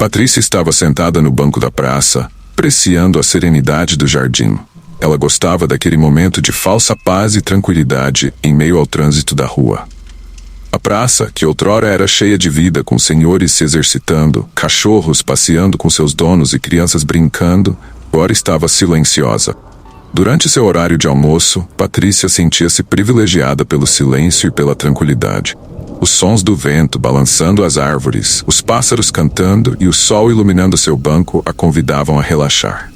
Patrícia estava sentada no banco da praça, apreciando a serenidade do jardim. Ela gostava daquele momento de falsa paz e tranquilidade em meio ao trânsito da rua. A praça, que outrora era cheia de vida, com senhores se exercitando, cachorros passeando com seus donos e crianças brincando, agora estava silenciosa. Durante seu horário de almoço, Patrícia sentia-se privilegiada pelo silêncio e pela tranquilidade. Os sons do vento balançando as árvores, os pássaros cantando e o sol iluminando seu banco a convidavam a relaxar.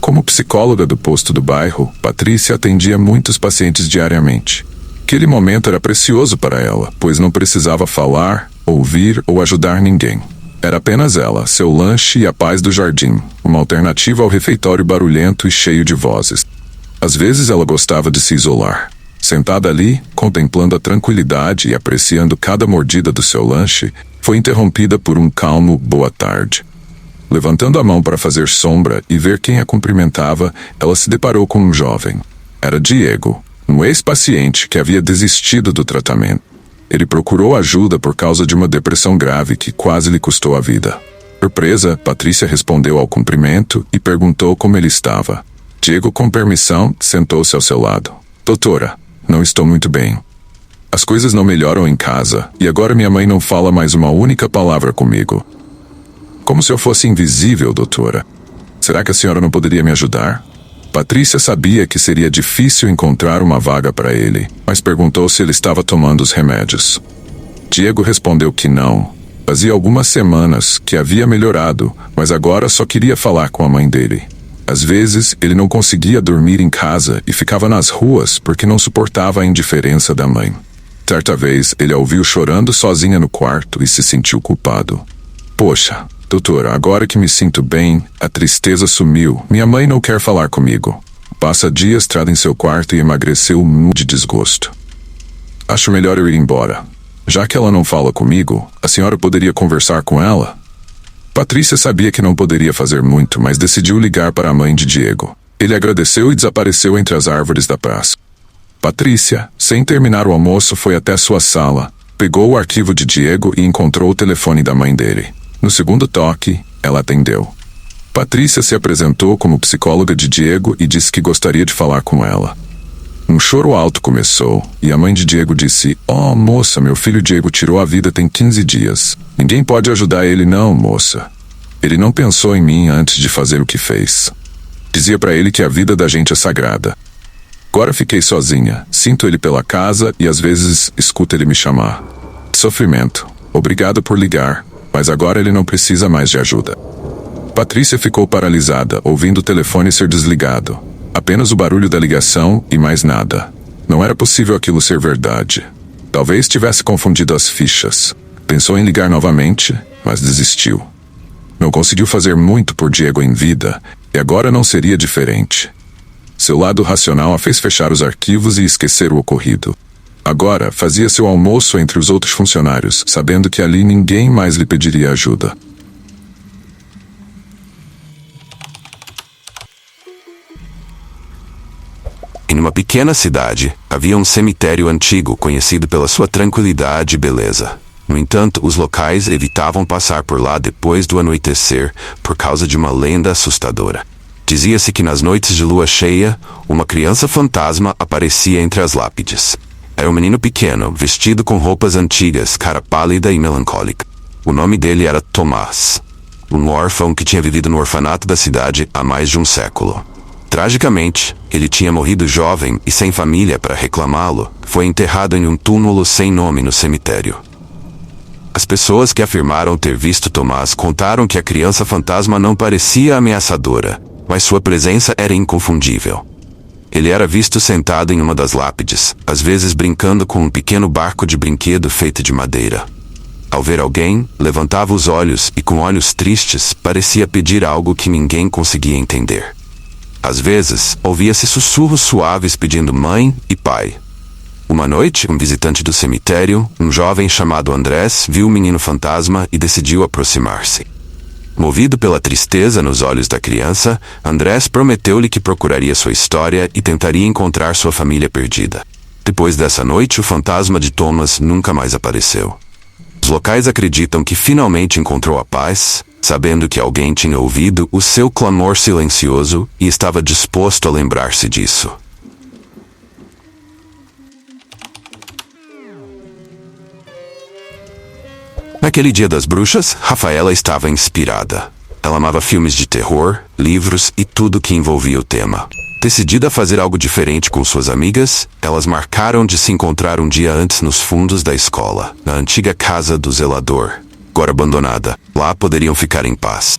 Como psicóloga do posto do bairro, Patrícia atendia muitos pacientes diariamente. Aquele momento era precioso para ela, pois não precisava falar, ouvir ou ajudar ninguém. Era apenas ela, seu lanche e a paz do jardim, uma alternativa ao refeitório barulhento e cheio de vozes. Às vezes ela gostava de se isolar. Sentada ali, contemplando a tranquilidade e apreciando cada mordida do seu lanche, foi interrompida por um calmo boa tarde. Levantando a mão para fazer sombra e ver quem a cumprimentava, ela se deparou com um jovem. Era Diego, um ex-paciente que havia desistido do tratamento. Ele procurou ajuda por causa de uma depressão grave que quase lhe custou a vida. Surpresa, Patrícia respondeu ao cumprimento e perguntou como ele estava. Diego, com permissão, sentou-se ao seu lado. Doutora, não estou muito bem. As coisas não melhoram em casa e agora minha mãe não fala mais uma única palavra comigo. Como se eu fosse invisível, doutora. Será que a senhora não poderia me ajudar? Patrícia sabia que seria difícil encontrar uma vaga para ele, mas perguntou se ele estava tomando os remédios. Diego respondeu que não. Fazia algumas semanas que havia melhorado, mas agora só queria falar com a mãe dele. Às vezes, ele não conseguia dormir em casa e ficava nas ruas porque não suportava a indiferença da mãe. Certa vez, ele a ouviu chorando sozinha no quarto e se sentiu culpado. Poxa, doutora, agora que me sinto bem, a tristeza sumiu. Minha mãe não quer falar comigo. Passa dias trancada em seu quarto e emagreceu de desgosto. Acho melhor eu ir embora. Já que ela não fala comigo, a senhora poderia conversar com ela? Patrícia sabia que não poderia fazer muito, mas decidiu ligar para a mãe de Diego. Ele agradeceu e desapareceu entre as árvores da praça. Patrícia, sem terminar o almoço, foi até sua sala, pegou o arquivo de Diego e encontrou o telefone da mãe dele. No segundo toque, ela atendeu. Patrícia se apresentou como psicóloga de Diego e disse que gostaria de falar com ela. Um choro alto começou, e a mãe de Diego disse: "Oh, moça, meu filho Diego tirou a vida tem 15 dias. Ninguém pode ajudar ele não, moça. Ele não pensou em mim antes de fazer o que fez. Dizia para ele que a vida da gente é sagrada. Agora fiquei sozinha, sinto ele pela casa e às vezes escuto ele me chamar. Sofrimento. Obrigado por ligar, mas agora ele não precisa mais de ajuda." Patrícia ficou paralisada, ouvindo o telefone ser desligado. Apenas o barulho da ligação e mais nada. Não era possível aquilo ser verdade. Talvez tivesse confundido as fichas. Pensou em ligar novamente, mas desistiu. Não conseguiu fazer muito por Diego em vida, e agora não seria diferente. Seu lado racional a fez fechar os arquivos e esquecer o ocorrido. Agora, fazia seu almoço entre os outros funcionários, sabendo que ali ninguém mais lhe pediria ajuda. Em uma pequena cidade, havia um cemitério antigo conhecido pela sua tranquilidade e beleza. No entanto, os locais evitavam passar por lá depois do anoitecer por causa de uma lenda assustadora. Dizia-se que nas noites de lua cheia, uma criança fantasma aparecia entre as lápides. Era um menino pequeno, vestido com roupas antigas, cara pálida e melancólica. O nome dele era Tomás, um órfão que tinha vivido no orfanato da cidade há mais de um século. Tragicamente, ele tinha morrido jovem e sem família para reclamá-lo, foi enterrado em um túmulo sem nome no cemitério. As pessoas que afirmaram ter visto Tomás contaram que a criança fantasma não parecia ameaçadora, mas sua presença era inconfundível. Ele era visto sentado em uma das lápides, às vezes brincando com um pequeno barco de brinquedo feito de madeira. Ao ver alguém, levantava os olhos e com olhos tristes parecia pedir algo que ninguém conseguia entender. Às vezes, ouvia-se sussurros suaves pedindo mãe e pai. Uma noite, um visitante do cemitério, um jovem chamado Andrés, viu o menino fantasma e decidiu aproximar-se. Movido pela tristeza nos olhos da criança, Andrés prometeu-lhe que procuraria sua história e tentaria encontrar sua família perdida. Depois dessa noite, o fantasma de Thomas nunca mais apareceu. Os locais acreditam que finalmente encontrou a paz, sabendo que alguém tinha ouvido o seu clamor silencioso e estava disposto a lembrar-se disso. Naquele dia das bruxas, Rafaela estava inspirada. Ela amava filmes de terror, livros e tudo que envolvia o tema. Decidida a fazer algo diferente com suas amigas, elas marcaram de se encontrar um dia antes nos fundos da escola, na antiga casa do zelador, agora abandonada. Lá poderiam ficar em paz.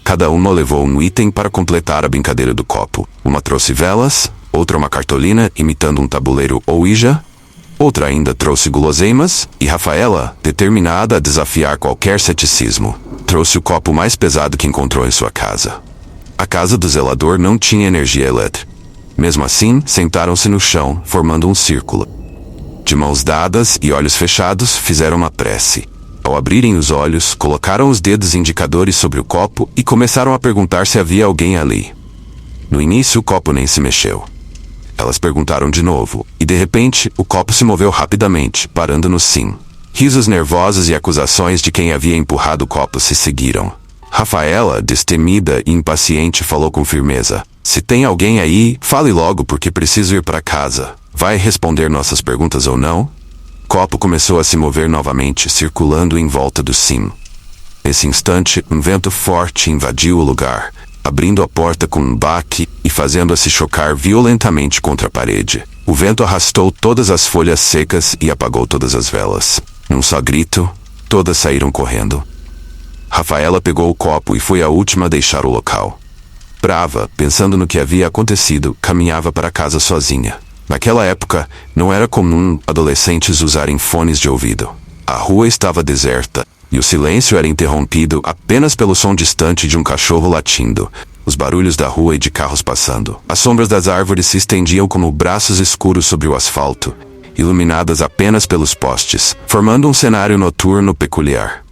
Cada uma levou um item para completar a brincadeira do copo. Uma trouxe velas, outra uma cartolina imitando um tabuleiro Ouija, outra ainda trouxe guloseimas, e Rafaela, determinada a desafiar qualquer ceticismo, trouxe o copo mais pesado que encontrou em sua casa. A casa do zelador não tinha energia elétrica. Mesmo assim, sentaram-se no chão, formando um círculo. De mãos dadas e olhos fechados, fizeram uma prece. Ao abrirem os olhos, colocaram os dedos indicadores sobre o copo e começaram a perguntar se havia alguém ali. No início, o copo nem se mexeu. Elas perguntaram de novo, e de repente, o copo se moveu rapidamente, parando no sim. Risos nervosos e acusações de quem havia empurrado o copo se seguiram. Rafaela, destemida e impaciente, falou com firmeza: "Se tem alguém aí, fale logo porque preciso ir para casa. Vai responder nossas perguntas ou não?" O copo começou a se mover novamente, circulando em volta do sim. Nesse instante, um vento forte invadiu o lugar, abrindo a porta com um baque e fazendo-a se chocar violentamente contra a parede. O vento arrastou todas as folhas secas e apagou todas as velas. Num só grito, todas saíram correndo. Rafaela pegou o copo e foi a última a deixar o local. Brava, pensando no que havia acontecido, caminhava para casa sozinha. Naquela época, não era comum adolescentes usarem fones de ouvido. A rua estava deserta, e o silêncio era interrompido apenas pelo som distante de um cachorro latindo, os barulhos da rua e de carros passando. As sombras das árvores se estendiam como braços escuros sobre o asfalto, iluminadas apenas pelos postes, formando um cenário noturno peculiar.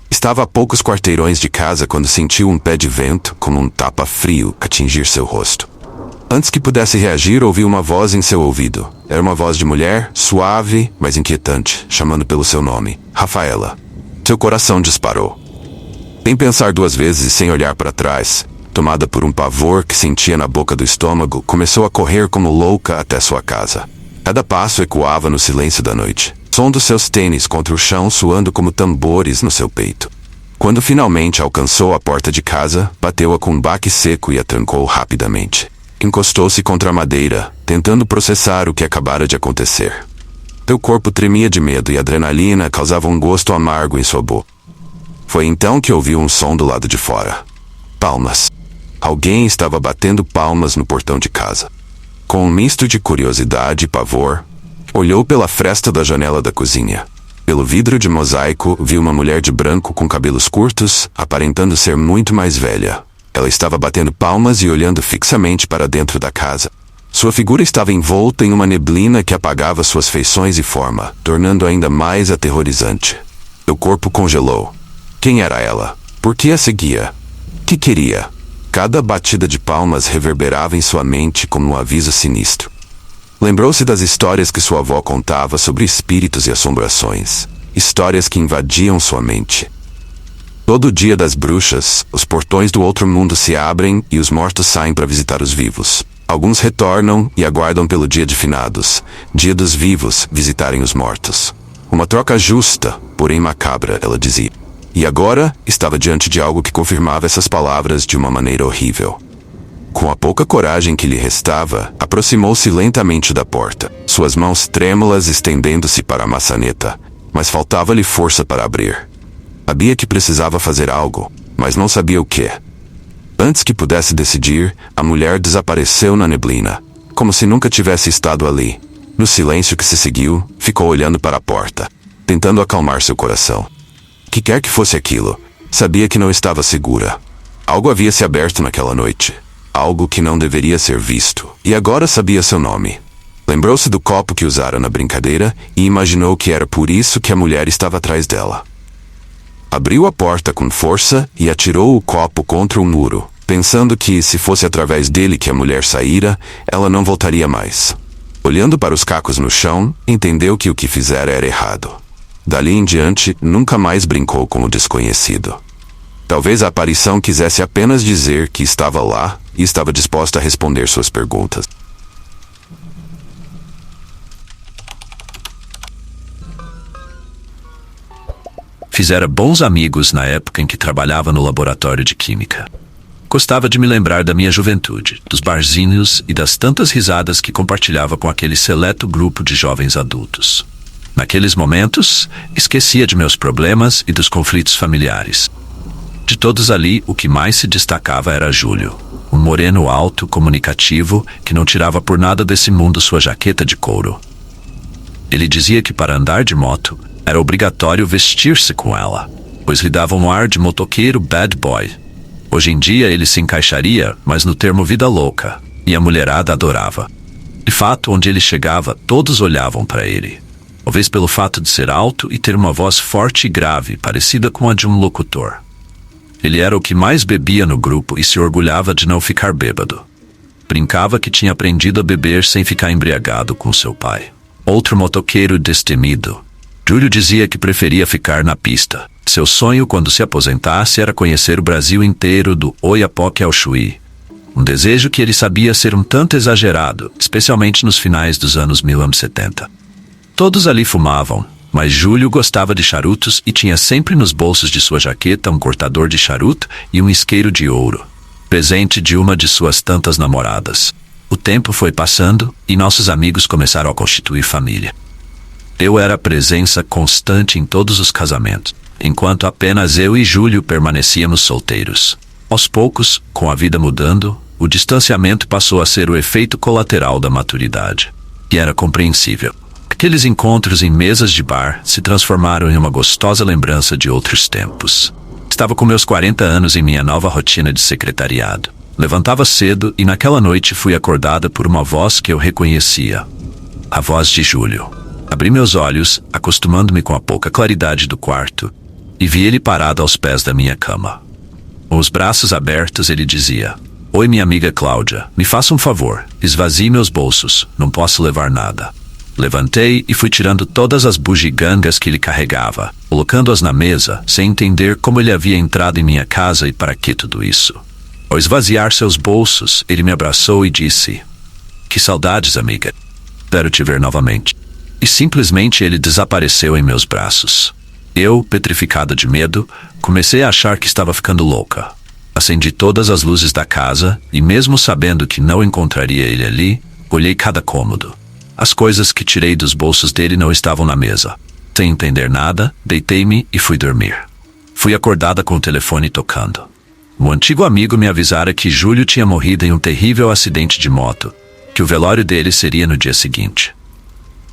Estava a poucos quarteirões de casa quando sentiu um pé de vento, como um tapa frio, atingir seu rosto. Antes que pudesse reagir, ouviu uma voz em seu ouvido. Era uma voz de mulher, suave, mas inquietante, chamando pelo seu nome: Rafaela. Seu coração disparou. Sem pensar duas vezes e sem olhar para trás, tomada por um pavor que sentia na boca do estômago, começou a correr como louca até sua casa. Cada passo ecoava no silêncio da noite. Som dos seus tênis contra o chão soando como tambores no seu peito. Quando finalmente alcançou a porta de casa, bateu-a com um baque seco e a trancou rapidamente. Encostou-se contra a madeira, tentando processar o que acabara de acontecer. Seu corpo tremia de medo e a adrenalina causava um gosto amargo em sua boca. Foi então que ouviu um som do lado de fora. Palmas. Alguém estava batendo palmas no portão de casa. Com um misto de curiosidade e pavor, olhou pela fresta da janela da cozinha. Pelo vidro de mosaico, viu uma mulher de branco com cabelos curtos, aparentando ser muito mais velha. Ela estava batendo palmas e olhando fixamente para dentro da casa. Sua figura estava envolta em uma neblina que apagava suas feições e forma, tornando ainda mais aterrorizante. Seu corpo congelou. Quem era ela? Por que a seguia? O que queria? Cada batida de palmas reverberava em sua mente como um aviso sinistro. Lembrou-se das histórias que sua avó contava sobre espíritos e assombrações. Histórias que invadiam sua mente. Todo dia das bruxas, os portões do outro mundo se abrem e os mortos saem para visitar os vivos. Alguns retornam e aguardam pelo dia de finados, dia dos vivos, visitarem os mortos. Uma troca justa, porém macabra, ela dizia. E agora, estava diante de algo que confirmava essas palavras de uma maneira horrível. Com a pouca coragem que lhe restava, aproximou-se lentamente da porta, suas mãos trêmulas estendendo-se para a maçaneta, mas faltava-lhe força para abrir. Sabia que precisava fazer algo, mas não sabia o que. Antes que pudesse decidir, a mulher desapareceu na neblina, como se nunca tivesse estado ali. No silêncio que se seguiu, ficou olhando para a porta, tentando acalmar seu coração. O que quer que fosse aquilo, sabia que não estava segura. Algo havia se aberto naquela noite. Algo que não deveria ser visto, e agora sabia seu nome. Lembrou-se do copo que usara na brincadeira e imaginou que era por isso que a mulher estava atrás dela. Abriu a porta com força e atirou o copo contra um muro, pensando que, se fosse através dele que a mulher saíra, ela não voltaria mais. Olhando para os cacos no chão, entendeu que o que fizera era errado. Dali em diante, nunca mais brincou com o desconhecido. Talvez a aparição quisesse apenas dizer que estava lá e estava disposta a responder suas perguntas. Fizera bons amigos na época em que trabalhava no laboratório de química. Gostava de me lembrar da minha juventude, dos barzinhos e das tantas risadas que compartilhava com aquele seleto grupo de jovens adultos. Naqueles momentos, esquecia de meus problemas e dos conflitos familiares. De todos ali, o que mais se destacava era Júlio, um moreno alto, comunicativo, que não tirava por nada desse mundo sua jaqueta de couro. Ele dizia que para andar de moto, era obrigatório vestir-se com ela, pois lhe dava um ar de motoqueiro bad boy. Hoje em dia ele se encaixaria, mas no termo vida louca, e a mulherada adorava. De fato, onde ele chegava, todos olhavam para ele. Talvez pelo fato de ser alto e ter uma voz forte e grave, parecida com a de um locutor. Ele era o que mais bebia no grupo e se orgulhava de não ficar bêbado. Brincava que tinha aprendido a beber sem ficar embriagado com seu pai. Outro motoqueiro destemido. Júlio dizia que preferia ficar na pista. Seu sonho quando se aposentasse era conhecer o Brasil inteiro do Oiapoque ao Chuí. Um desejo que ele sabia ser um tanto exagerado, especialmente nos finais dos anos 1970. Todos ali fumavam, mas Júlio gostava de charutos e tinha sempre nos bolsos de sua jaqueta um cortador de charuto e um isqueiro de ouro, presente de uma de suas tantas namoradas. O tempo foi passando e nossos amigos começaram a constituir família. Eu era a presença constante em todos os casamentos, enquanto apenas eu e Júlio permanecíamos solteiros. Aos poucos, com a vida mudando, o distanciamento passou a ser o efeito colateral da maturidade. E era compreensível. Aqueles encontros em mesas de bar se transformaram em uma gostosa lembrança de outros tempos. Estava com meus 40 anos em minha nova rotina de secretariado. Levantava cedo e naquela noite fui acordada por uma voz que eu reconhecia. A voz de Júlio. Abri meus olhos, acostumando-me com a pouca claridade do quarto, e vi ele parado aos pés da minha cama. Com os braços abertos, ele dizia: "Oi, minha amiga Cláudia, me faça um favor, esvazie meus bolsos, não posso levar nada." Levantei e fui tirando todas as bugigangas que ele carregava, colocando-as na mesa, sem entender como ele havia entrado em minha casa e para que tudo isso. Ao esvaziar seus bolsos, ele me abraçou e disse: "Que saudades, amiga. Espero te ver novamente." E simplesmente ele desapareceu em meus braços. Eu, petrificada de medo, comecei a achar que estava ficando louca. Acendi todas as luzes da casa e, mesmo sabendo que não encontraria ele ali, olhei cada cômodo. As coisas que tirei dos bolsos dele não estavam na mesa. Sem entender nada, deitei-me e fui dormir. Fui acordada com o telefone tocando. Um antigo amigo me avisara que Júlio tinha morrido em um terrível acidente de moto, que o velório dele seria no dia seguinte.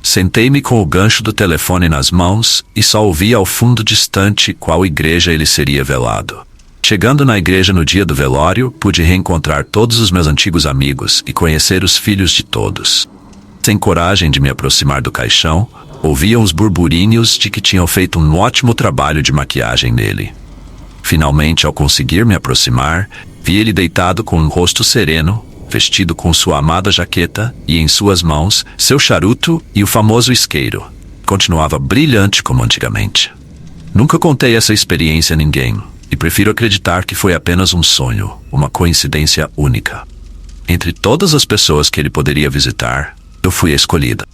Sentei-me com o gancho do telefone nas mãos e só ouvia ao fundo distante qual igreja ele seria velado. Chegando na igreja no dia do velório, pude reencontrar todos os meus antigos amigos e conhecer os filhos de todos. Sem coragem de me aproximar do caixão, ouvia uns burburinhos de que tinham feito um ótimo trabalho de maquiagem nele. Finalmente, ao conseguir me aproximar, vi ele deitado com um rosto sereno, vestido com sua amada jaqueta e em suas mãos seu charuto e o famoso isqueiro. Continuava brilhante como antigamente. Nunca contei essa experiência a ninguém e prefiro acreditar que foi apenas um sonho, uma coincidência única. Entre todas as pessoas que ele poderia visitar, eu fui a escolhida.